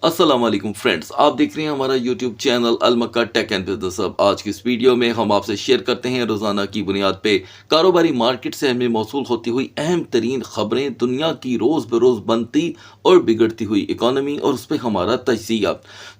अस्सलाम वालेकुम फ्रेंड्स, आप देख रहे हैं हमारा YouTube channel Al Makkah tech and business hub. आज की इस वीडियो में हम आपसे शेयर करते हैं रोज़ाना की बुनियाद पे कारोबारी मार्केट से हमें मौसूल होती हुई अहम तरीन खबरें, दुनिया की रोज़ बरोज़ बनती और बिगड़ती हुई इकॉनमी और उस पर हमारा तजिया।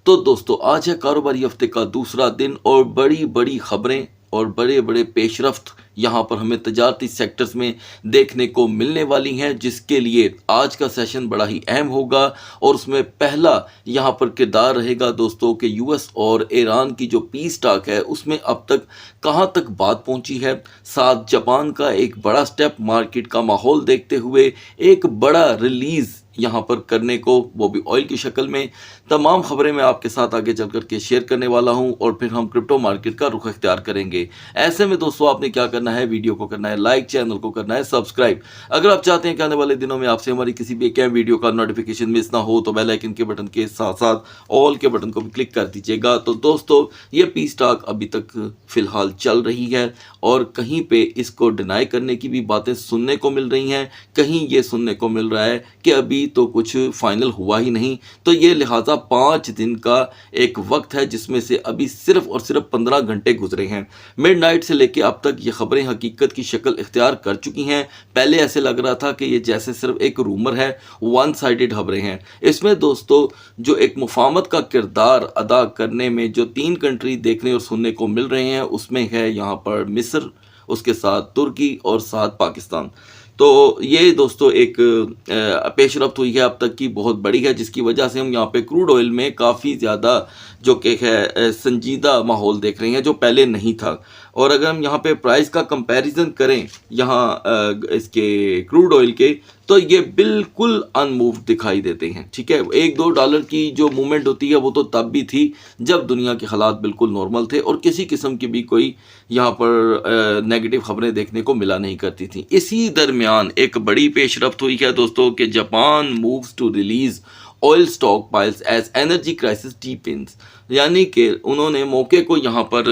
तो दोस्तों, आज है कारोबारी हफ्ते का दूसरा दिन और बड़ी बड़ी खबरें और बड़े बड़े पेशरफ्त यहाँ पर हमें तजारती सेक्टर्स में देखने को मिलने वाली हैं, जिसके लिए आज का सेशन बड़ा ही अहम होगा। और उसमें पहला यहाँ पर किरदार रहेगा दोस्तों कि यूएस और ईरान की जो पीस टॉक है उसमें अब तक कहाँ तक बात पहुँची है। साथ जापान का एक बड़ा स्टेप, मार्केट का माहौल देखते हुए एक बड़ा रिलीज़ यहाँ पर करने को, वो भी ऑयल की शक्ल में। तमाम खबरें मैं आपके साथ आगे चल कर के शेयर करने वाला हूँ और फिर हम क्रिप्टो मार्केट का रुख इख्तियार करेंगे। ऐसे में दोस्तों, आपने क्या करना है, वीडियो को करना है लाइक, चैनल को करना है सब्सक्राइब। अगर आप चाहते हैं कि आने वाले दिनों में आपसे हमारी किसी भी एक वीडियो का नोटिफिकेशन मिस ना हो तो बेल आइकन के बटन के साथ साथ ऑल के बटन को भी क्लिक कर दीजिएगा। तो दोस्तों, ये पीस टॉक अभी तक फिलहाल चल रही है और कहीं पे इसको डिनाई करने की भी बातें सुनने को मिल रही हैं, कहीं ये सुनने को मिल रहा है कि अभी तो कुछ फाइनल हुआ ही नहीं। तो ये लिहाजा 5 दिन का एक वक्त है जिसमें से अभी सिर्फ और सिर्फ 15 घंटे गुजरे हैं। मिडनाइट से लेके अब तक ये खबरें हकीकत की शक्ल इख्तियार कर चुकी हैं। पहले ऐसे लग रहा था कि ये जैसे सिर्फ एक रूमर है, वन साइडेड खबरें हैं। इसमें दोस्तों, जो एक मुफाहमत का किरदार अदा करने में जो 3 कंट्री देखने और सुनने को मिल रहे हैं उसमें है यहाँ पर मिस्र, उसके साथ तुर्की और साथ पाकिस्तान। तो ये दोस्तों एक पेशरफ्त हुई है अब तक की बहुत बड़ी है, जिसकी वजह से हम यहाँ पे क्रूड ऑयल में काफ़ी ज़्यादा जो कि है संजीदा माहौल देख रहे हैं, जो पहले नहीं था। और अगर हम यहाँ पे प्राइस का कंपैरिजन करें यहाँ इसके क्रूड ऑयल के, तो ये बिल्कुल अनमूव्ड दिखाई देते हैं। ठीक है, $1-2 की जो मूवमेंट होती है वो तो तब भी थी जब दुनिया के हालात बिल्कुल नॉर्मल थे और किसी किस्म की भी कोई यहाँ पर नेगेटिव खबरें देखने को मिला नहीं करती थी। इसी दरमियान एक बड़ी पेशरफ्त हुई है दोस्तों कि Japan moves to release oil stock piles as energy crisis deepens, यानी कि उन्होंने मौके को यहाँ पर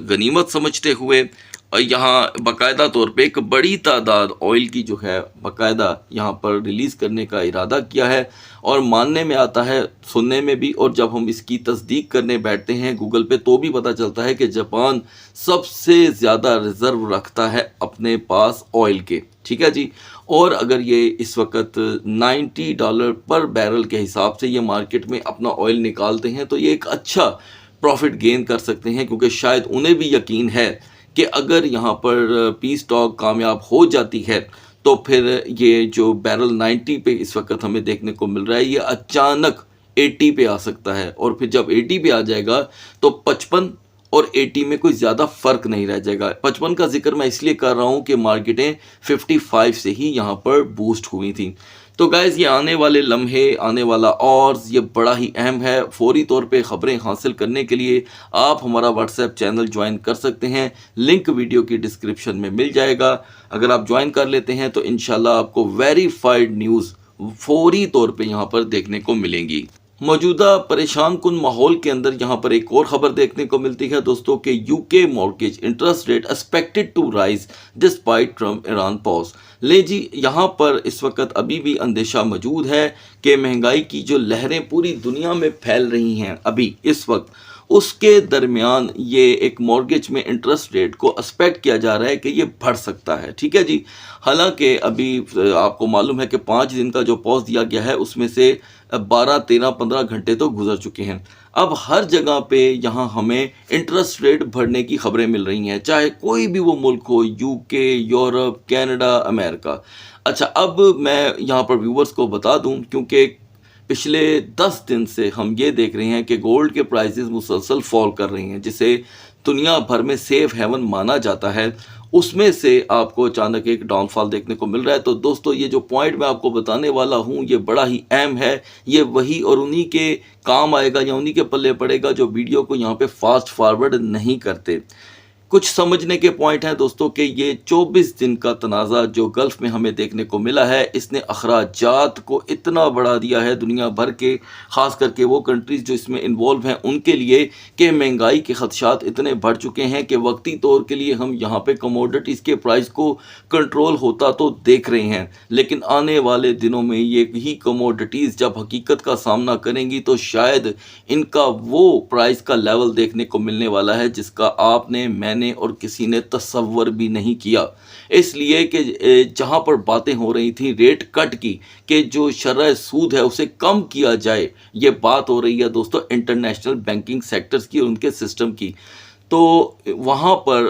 गनीमत समझते हुए यहाँ बाकायदा तौर पे एक बड़ी तादाद ऑयल की जो है बाकायदा यहाँ पर रिलीज़ करने का इरादा किया है। और मानने में आता है, सुनने में भी, और जब हम इसकी तस्दीक करने बैठते हैं गूगल पे तो भी पता चलता है कि जापान सबसे ज़्यादा रिज़र्व रखता है अपने पास ऑयल के। ठीक है जी। और अगर ये इस वक्त $90 पर बैरल के हिसाब से ये मार्केट में अपना ऑयल निकालते हैं तो ये एक अच्छा प्रॉफिट गेन कर सकते हैं, क्योंकि शायद उन्हें भी यकीन है कि अगर यहाँ पर पीस टॉक कामयाब हो जाती है तो फिर ये जो बैरल 90 पे इस वक्त हमें देखने को मिल रहा है ये अचानक 80 पे आ सकता है। और फिर जब 80 पे आ जाएगा तो 55 और 80 में कोई ज़्यादा फ़र्क नहीं रह जाएगा। 55 का जिक्र मैं इसलिए कर रहा हूँ कि मार्केटें 55 से ही यहाँ पर बूस्ट हुई थी। तो गाइज़, ये आने वाले लम्हे, आने वाला और ये बड़ा ही अहम है। फौरी तौर पे ख़बरें हासिल करने के लिए आप हमारा व्हाट्सएप चैनल ज्वाइन कर सकते हैं, लिंक वीडियो की डिस्क्रिप्शन में मिल जाएगा। अगर आप ज्वाइन कर लेते हैं तो इंशाल्लाह आपको वेरीफाइड न्यूज़ फौरी तौर पे यहाँ पर देखने को मिलेंगी। मौजूदा परेशान कुन माहौल के अंदर यहाँ पर एक और ख़बर देखने को मिलती है दोस्तों कि UK mortgage interest rate expected to rise despite Trump Iran pause. ले जी, यहाँ पर इस वक्त अभी भी अंदेशा मौजूद है कि महंगाई की जो लहरें पूरी दुनिया में फैल रही हैं अभी इस वक्त, उसके दरमियान ये एक मॉर्गेज में इंटरेस्ट रेट को एक्सपेक्ट किया जा रहा है कि ये बढ़ सकता है। ठीक है जी। हालांकि अभी आपको मालूम है कि 5 दिन का जो पॉज दिया गया है उसमें से 12, 13, 15 घंटे तो गुजर चुके हैं। अब हर जगह पे यहाँ हमें इंटरेस्ट रेट बढ़ने की खबरें मिल रही हैं, चाहे कोई भी वो मुल्क हो, यूके, यूरोप, कनाडा, अमेरिका। अच्छा, अब मैं यहाँ पर व्यूवर्स को बता दूँ, क्योंकि पिछले 10 दिन से हम ये देख रहे हैं कि गोल्ड के प्राइसेस मुसलसल फॉल कर रही हैं, जिसे दुनिया भर में सेफ हेवन माना जाता है, उसमें से आपको अचानक एक डाउनफॉल देखने को मिल रहा है। तो दोस्तों, ये जो पॉइंट मैं आपको बताने वाला हूँ ये बड़ा ही अहम है। ये वही और उन्हीं के काम आएगा या उन्हीं के पल्ले पड़ेगा जो वीडियो को यहाँ पे फास्ट फॉरवर्ड नहीं करते। कुछ समझने के पॉइंट हैं दोस्तों कि ये 24 दिन का तनाज़ा जो गल्फ़ में हमें देखने को मिला है, इसने अखराजात को इतना बढ़ा दिया है दुनिया भर के, ख़ास करके वो कंट्रीज़ जो इसमें इन्वॉल्व हैं उनके लिए, कि महंगाई के ख़दशात इतने बढ़ चुके हैं कि वक्ती तौर के लिए हम यहाँ पे कमोडिटीज़ के प्राइस को कंट्रोल होता तो देख रहे हैं, लेकिन आने वाले दिनों में ये ही कमोडिटीज़ जब हकीकत का सामना करेंगी तो शायद इनका वो प्राइस का लेवल देखने को मिलने वाला है जिसका आपने, मैंने और किसी ने तसव्वुर भी नहीं किया। इसलिए कि जहाँ पर बातें हो रही थी रेट कट की, कि जो शरह सूद है उसे कम किया जाए, ये बात हो रही है दोस्तों इंटरनेशनल बैंकिंग सेक्टर्स की और उनके सिस्टम की। तो वहाँ पर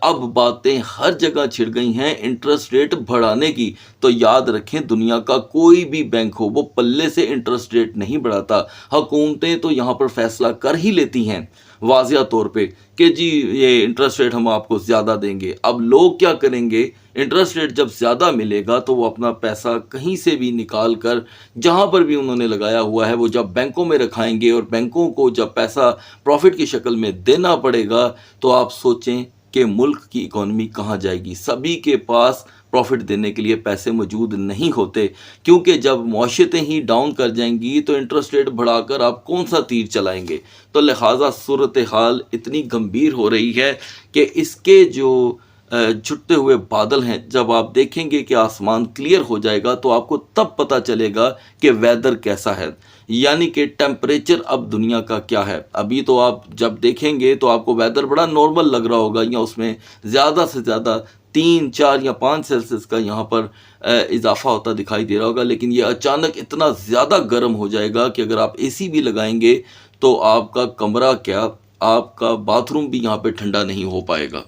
अब बातें हर जगह छिड़ गई हैं इंटरेस्ट रेट बढ़ाने की। तो याद रखें, दुनिया का कोई भी बैंक हो वो पल्ले से इंटरेस्ट रेट नहीं बढ़ाता। हुकूमतें तो यहाँ पर फैसला कर ही लेती हैं वाज़िया तौर पे कि जी ये इंटरेस्ट रेट हम आपको ज़्यादा देंगे। अब लोग क्या करेंगे, इंटरेस्ट रेट जब ज़्यादा मिलेगा तो वो अपना पैसा कहीं से भी निकाल कर जहाँ पर भी उन्होंने लगाया हुआ है वो जब बैंकों में रखाएंगे, और बैंकों को जब पैसा प्रॉफिट की शक्ल में देना पड़ेगा तो आप सोचें कि मुल्क की इकॉनमी कहाँ जाएगी। सभी के पास प्रॉफिट देने के लिए पैसे मौजूद नहीं होते, क्योंकि जब मौशियतें ही डाउन कर जाएंगी तो इंटरेस्ट रेट बढ़ाकर आप कौन सा तीर चलाएंगे। तो लिहाजा सूरत हाल इतनी गंभीर हो रही है कि इसके जो छुटते हुए बादल हैं, जब आप देखेंगे कि आसमान क्लियर हो जाएगा तो आपको तब पता चलेगा कि वेदर कैसा है, यानी कि टेम्परेचर अब दुनिया का क्या है। अभी तो आप जब देखेंगे तो आपको वेदर बड़ा नॉर्मल लग रहा होगा, या उसमें ज़्यादा से ज़्यादा 3, 4 या 5 सेल्सियस का यहाँ पर इजाफा होता दिखाई दे रहा होगा, लेकिन ये अचानक इतना ज़्यादा गर्म हो जाएगा कि अगर आप एसी भी लगाएंगे तो आपका कमरा क्या, आपका बाथरूम भी यहाँ पे ठंडा नहीं हो पाएगा।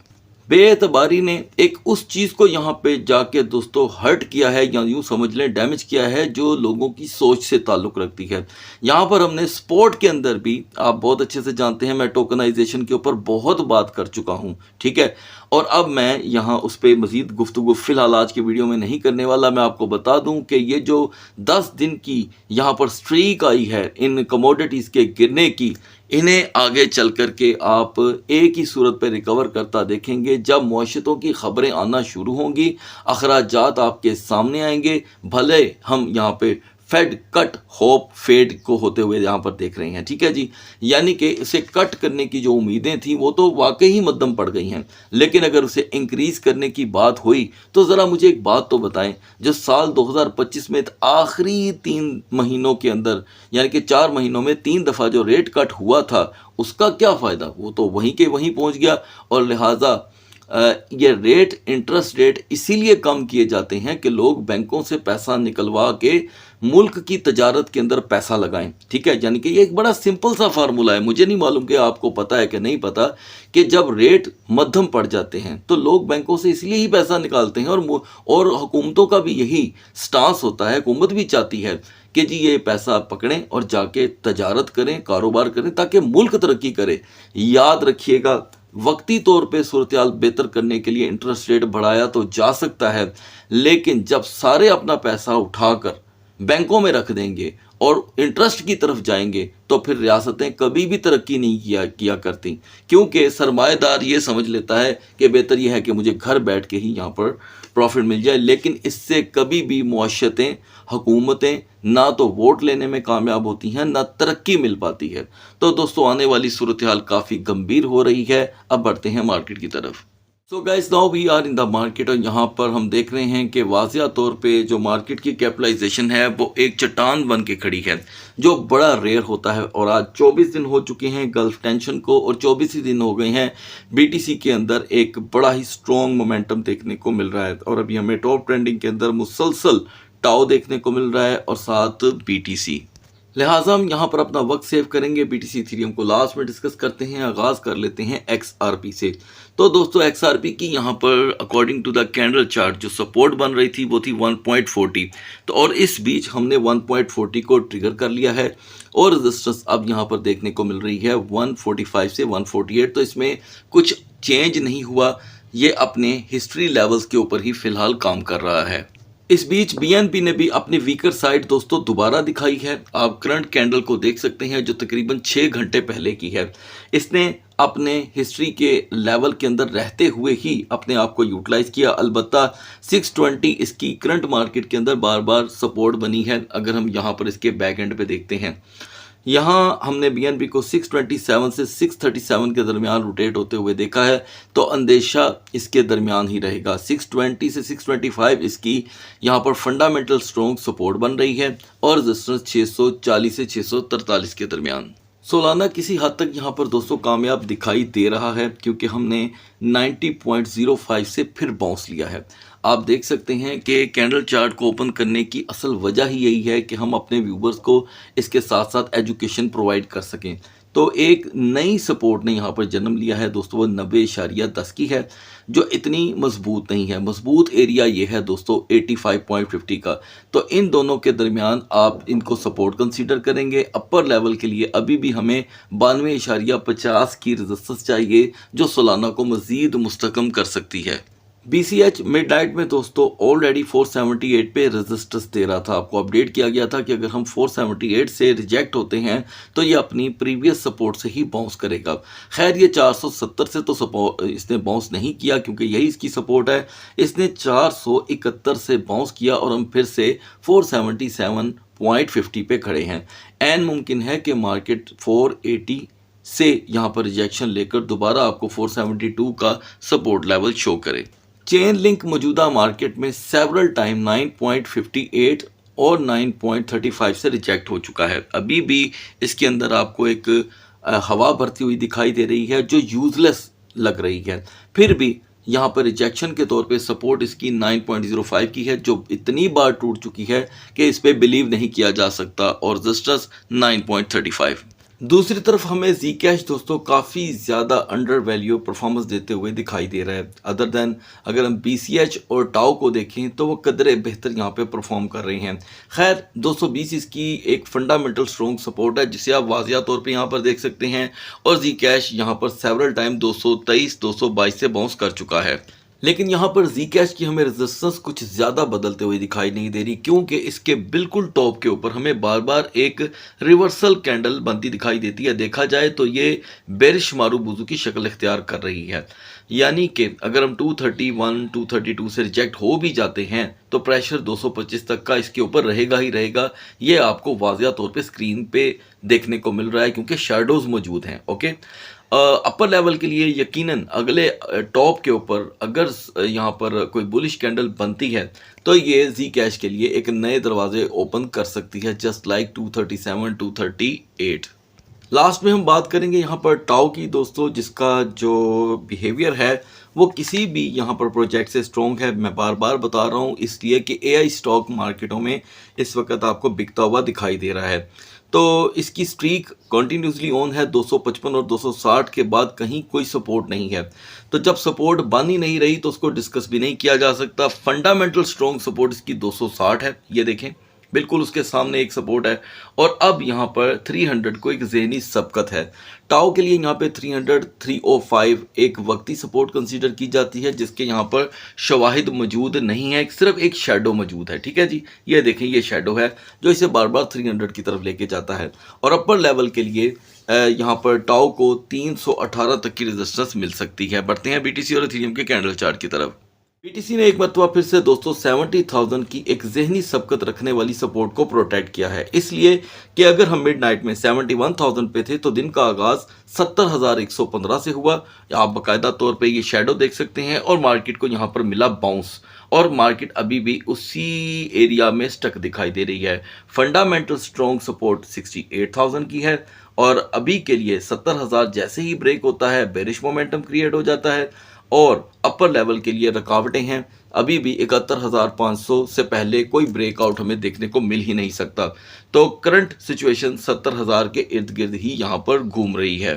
बेएतबारी ने एक उस चीज़ को यहाँ पे जाके दोस्तों हर्ट किया है, या यूँ समझ लें डैमेज किया है, जो लोगों की सोच से ताल्लुक़ रखती है। यहाँ पर हमने स्पोर्ट के अंदर भी, आप बहुत अच्छे से जानते हैं मैं टोकनाइजेशन के ऊपर बहुत बात कर चुका हूँ, ठीक है। और अब मैं यहाँ उस पर मज़ीद गुफ्तगू फ़िलहाल आज की वीडियो में नहीं करने वाला। मैं आपको बता दूँ कि ये जो 10 दिन की यहाँ पर स्ट्रीक आई है इन कमोडिटीज़ के गिरने की, इन्हें आगे चल कर के आप एक ही सूरत पे रिकवर करता देखेंगे जब मौशियतों की ख़बरें आना शुरू होंगी, अखराजात आपके सामने आएंगे। भले हम यहाँ पे फेड कट होप फेड को होते हुए यहाँ पर देख रहे हैं, ठीक है जी, यानी कि इसे कट करने की जो उम्मीदें थी वो तो वाकई ही मद्दम पड़ गई हैं, लेकिन अगर उसे इंक्रीज़ करने की बात हुई तो ज़रा मुझे एक बात तो बताएं, जो साल 2025 में आखिरी 3 महीनों के अंदर, यानी कि 4 महीनों में 3 दफ़ा जो रेट कट हुआ था उसका क्या फ़ायदा, वो तो वहीं के वहीं पहुँच गया। और लिहाजा ये रेट, इंटरेस्ट रेट इसीलिए कम किए जाते हैं कि लोग बैंकों से पैसा निकलवा के मुल्क की तजारत के अंदर पैसा लगाएं, ठीक है। यानी कि ये एक बड़ा सिंपल सा फार्मूला है, मुझे नहीं मालूम कि आपको पता है कि नहीं पता, कि जब रेट मध्यम पड़ जाते हैं तो लोग बैंकों से इसलिए ही पैसा निकालते हैं। और हुकूमतों का भी यही स्टांस होता है, हुकूमत भी चाहती है कि जी ये पैसा पकड़ें और जाके तजारत करें, कारोबार करें, ताकि मुल्क तरक्की करे। याद रखिएगा, वक्ती तौर पे सूरत हाल बेहतर करने के लिए इंटरेस्ट रेट बढ़ाया तो जा सकता है, लेकिन जब सारे अपना पैसा उठाकर बैंकों में रख देंगे और इंटरेस्ट की तरफ जाएंगे तो फिर रियासतें कभी भी तरक्की नहीं किया करती, क्योंकि सरमाएदार ये समझ लेता है कि बेहतर यह है कि मुझे घर बैठ के ही यहाँ पर प्रॉफिट मिल जाए, लेकिन इससे कभी भी मुआशरतें, हुकूमतें ना तो वोट लेने में कामयाब होती हैं, ना तरक्की मिल पाती है। तो दोस्तों आने वाली सूरत हाल काफ़ी गंभीर हो रही है। अब बढ़ते हैं मार्केट की तरफ। So guys, now we are in the market, और यहाँ पर हम देख रहे हैं कि वाज़िया तौर पे जो मार्केट की कैपिटलाइजेशन है वो एक चट्टान बन के खड़ी है, जो बड़ा रेयर होता है। और आज 24 दिन हो चुके हैं गल्फ टेंशन को, और 24 ही दिन हो गए हैं बीटीसी के अंदर एक बड़ा ही स्ट्रॉन्ग मोमेंटम देखने को मिल रहा है। और अभी हमें टॉप ट्रेंडिंग के अंदर मुसलसल टाओ देखने को मिल रहा है और साथ बीटीसी। लिहाजा हम यहाँ पर अपना वक्त सेव करेंगे। बीटीसी इथेरियम को लास्ट में डिस्कस करते हैं। आगाज़ कर लेते हैं एक्सआरपी से। तो दोस्तों एक्सआरपी की यहाँ पर according to the candle chart जो सपोर्ट बन रही थी वो थी 1.40, तो और इस बीच हमने 1.40 को ट्रिगर कर लिया है, और रेजिस्टेंस अब यहाँ पर देखने को मिल रही है 145 से 148। तो इसमें कुछ चेंज नहीं हुआ, ये अपने हिस्ट्री लेवल्स के ऊपर ही फ़िलहाल काम कर रहा है। इस बीच बीएनबी ने भी अपनी वीकर साइड दोस्तों दोबारा दिखाई है। आप करंट कैंडल को देख सकते हैं जो तकरीबन 6 घंटे पहले की है। इसने अपने हिस्ट्री के लेवल के अंदर रहते हुए ही अपने आप को यूटिलाइज किया। अलबत्ता 620 इसकी करंट मार्केट के अंदर बार बार सपोर्ट बनी है। अगर हम यहाँ पर इसके बैक एंड पे देखते हैं, यहाँ हमने बीएनबी को 627 से 637 के दरमियान रोटेट होते हुए देखा है, तो अंदेशा इसके दरमियान ही रहेगा। 620 से 625 इसकी यहाँ पर फंडामेंटल स्ट्रॉन्ग सपोर्ट बन रही है और रेजिस्टेंस 640 से 643 के दरमियान। सोलाना किसी हद तक यहाँ पर दोस्तों कामयाब दिखाई दे रहा है क्योंकि हमने 90.05 से फिर बाउंस लिया है। आप देख सकते हैं कि कैंडल चार्ट को ओपन करने की असल वजह ही यही है कि हम अपने व्यूवर्स को इसके साथ साथ एजुकेशन प्रोवाइड कर सकें। तो एक नई सपोर्ट ने यहाँ पर जन्म लिया है दोस्तों, वो 90.10 की है जो इतनी मजबूत नहीं है। मजबूत एरिया ये है दोस्तों 85.50 का। तो इन दोनों के दरमियान आप इनको सपोर्ट कंसीडर करेंगे। अपर लेवल के लिए अभी भी हमें 92.50 की रेजिस्टेंस चाहिए जो सोलाना को मज़ीद मुस्तकम कर सकती है। BCH मिडनाइट में दोस्तों ऑलरेडी 478 पे रेजिस्टेंस दे रहा था। आपको अपडेट किया गया था कि अगर हम 478 से रिजेक्ट होते हैं तो ये अपनी प्रीवियस सपोर्ट से ही बाउंस करेगा। खैर ये 470 से तो सपोर्ट इसने बाउंस नहीं किया क्योंकि यही इसकी सपोर्ट है। इसने 471 से बाउंस किया और हम फिर से 477.50 पे खड़े हैं। एन मुमकिन है कि मार्केट 480 से यहाँ पर रिजेक्शन लेकर दोबारा आपको 472 का सपोर्ट लेवल शो करे। चेन लिंक मौजूदा मार्केट में सेवरल टाइम 9.58 और 9.35 से रिजेक्ट हो चुका है। अभी भी इसके अंदर आपको एक हवा भरती हुई दिखाई दे रही है जो यूजलेस लग रही है। फिर भी यहाँ पर रिजेक्शन के तौर पे सपोर्ट इसकी 9.05 की है जो इतनी बार टूट चुकी है कि इस पर बिलीव नहीं किया जा सकता, और रेजिस्टेंस 9.35। दूसरी तरफ हमें जी कैश दोस्तों काफ़ी ज़्यादा अंडर वैल्यू परफॉर्मेंस देते हुए दिखाई दे रहा है। अदर देन अगर हम BCH और टाओ को देखें तो वो कदरे बेहतर यहाँ पे परफॉर्म कर रहे हैं। खैर 220 इसकी एक फंडामेंटल स्ट्रॉन्ग सपोर्ट है जिसे आप वाजिया तौर पे यहाँ पर देख सकते हैं, और जी कैश यहाँ पर सेवरल टाइम 223 222 से बाउंस कर चुका है। लेकिन यहाँ पर जी कैश की हमें रेजिस्टेंस कुछ ज़्यादा बदलते हुए दिखाई नहीं दे रही क्योंकि इसके बिल्कुल टॉप के ऊपर हमें बार बार एक रिवर्सल कैंडल बनती दिखाई देती है। देखा जाए तो ये बेरिश मारूबुजू की शक्ल इख्तियार कर रही है, यानी कि अगर हम 231 232 से रिजेक्ट हो भी जाते हैं तो प्रेशर 225 तक का इसके ऊपर रहेगा ही रहेगा। ये आपको वाज़िया तौर पे स्क्रीन पे देखने को मिल रहा है क्योंकि शैडोज़ मौजूद हैं। ओके, अपर लेवल के लिए यकीनन अगले टॉप के ऊपर अगर यहाँ पर कोई बुलिश कैंडल बनती है तो ये जी कैश के लिए एक नए दरवाजे ओपन कर सकती है, जस्ट लाइक 237 238। लास्ट में हम बात करेंगे यहाँ पर टाओ की दोस्तों, जिसका जो बिहेवियर है वो किसी भी यहाँ पर प्रोजेक्ट से स्ट्रॉन्ग है। मैं बार बार बता रहा हूँ इसलिए कि AI स्टॉक मार्केटों में इस वक्त आपको बिकता हुआ दिखाई दे रहा है। तो इसकी स्ट्रीक कंटिन्यूसली ऑन है 255 और 260 के बाद कहीं कोई सपोर्ट नहीं है। तो जब सपोर्ट बन ही नहीं रही तो उसको डिस्कस भी नहीं किया जा सकता। फंडामेंटल स्ट्रॉन्ग सपोर्ट इसकी 260 है, ये देखें बिल्कुल उसके सामने एक सपोर्ट है, और अब यहाँ पर 300 को एक ज़हनी सबकत है। टाओ के लिए यहाँ पे 300 305 एक वक्ती सपोर्ट कंसीडर की जाती है जिसके यहाँ पर शवाहिद मौजूद नहीं है, सिर्फ एक शेडो मौजूद है। ठीक है जी, ये देखें ये शेडो है जो इसे बार बार 300 की तरफ लेके जाता है। और अपर लेवल के लिए यहाँ पर टाओ को 318 तक की रेजिस्टेंस मिल सकती है। बढ़ते हैं BTC और इथेरियम के कैंडल चार्ट की तरफ। BTC ने एक मरतबा फिर से दोस्तों 70,000 की एक जहनी सबकत रखने वाली सपोर्ट को प्रोटेक्ट किया है, इसलिए कि अगर हम मिडनाइट में 71,000 पे थे तो दिन का आगाज 70,115 से हुआ। आप बाकायदा तौर पे ये शेडो देख सकते हैं और मार्केट को यहाँ पर मिला बाउंस, और मार्केट अभी भी उसी एरिया में स्टक दिखाई दे रही है। फंडामेंटल स्ट्रॉन्ग सपोर्ट 68,000 की है, और अभी के लिए 70,000 जैसे ही ब्रेक होता है बेरिश मोमेंटम क्रिएट हो जाता है, और अपर लेवल के लिए रुकावटें हैं। अभी भी 71,500 से पहले कोई ब्रेकआउट हमें देखने को मिल ही नहीं सकता। तो करंट सिचुएशन 70,000 के इर्द गिर्द ही यहाँ पर घूम रही है।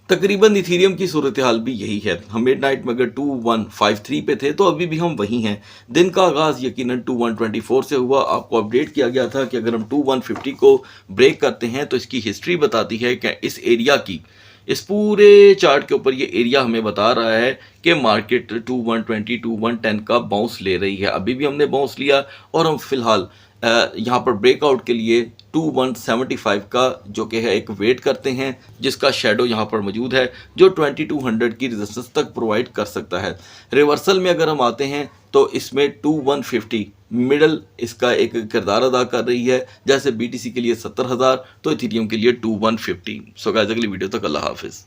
तकरीबन इथेरियम की सूरत हाल भी यही है। हम मिडनाइट में अगर 2153 पे थे तो अभी भी हम वहीं हैं। दिन का आगाज़ यकीनन 2124 से हुआ। आपको अपडेट किया गया था कि अगर हम 2150 को ब्रेक करते हैं तो इसकी हिस्ट्री बताती है कि इस एरिया की इस पूरे चार्ट के ऊपर ये एरिया हमें बता रहा है कि मार्केट 2120 2110 का बाउंस ले रही है। अभी भी हमने बाउंस लिया और हम फिलहाल यहाँ पर ब्रेकआउट के लिए 2175 का जो कि है एक वेट करते हैं, जिसका शेडो यहाँ पर मौजूद है जो 2200 की रेजिस्टेंस तक प्रोवाइड कर सकता है। रिवर्सल में अगर हम आते हैं तो इसमें 2150 मिडल इसका एक किरदार अदा कर रही है, जैसे BTC के लिए 70,000 तो इथेरियम के लिए 2150। सो गाइस, अगली वीडियो तक अल्लाह हाफिज़।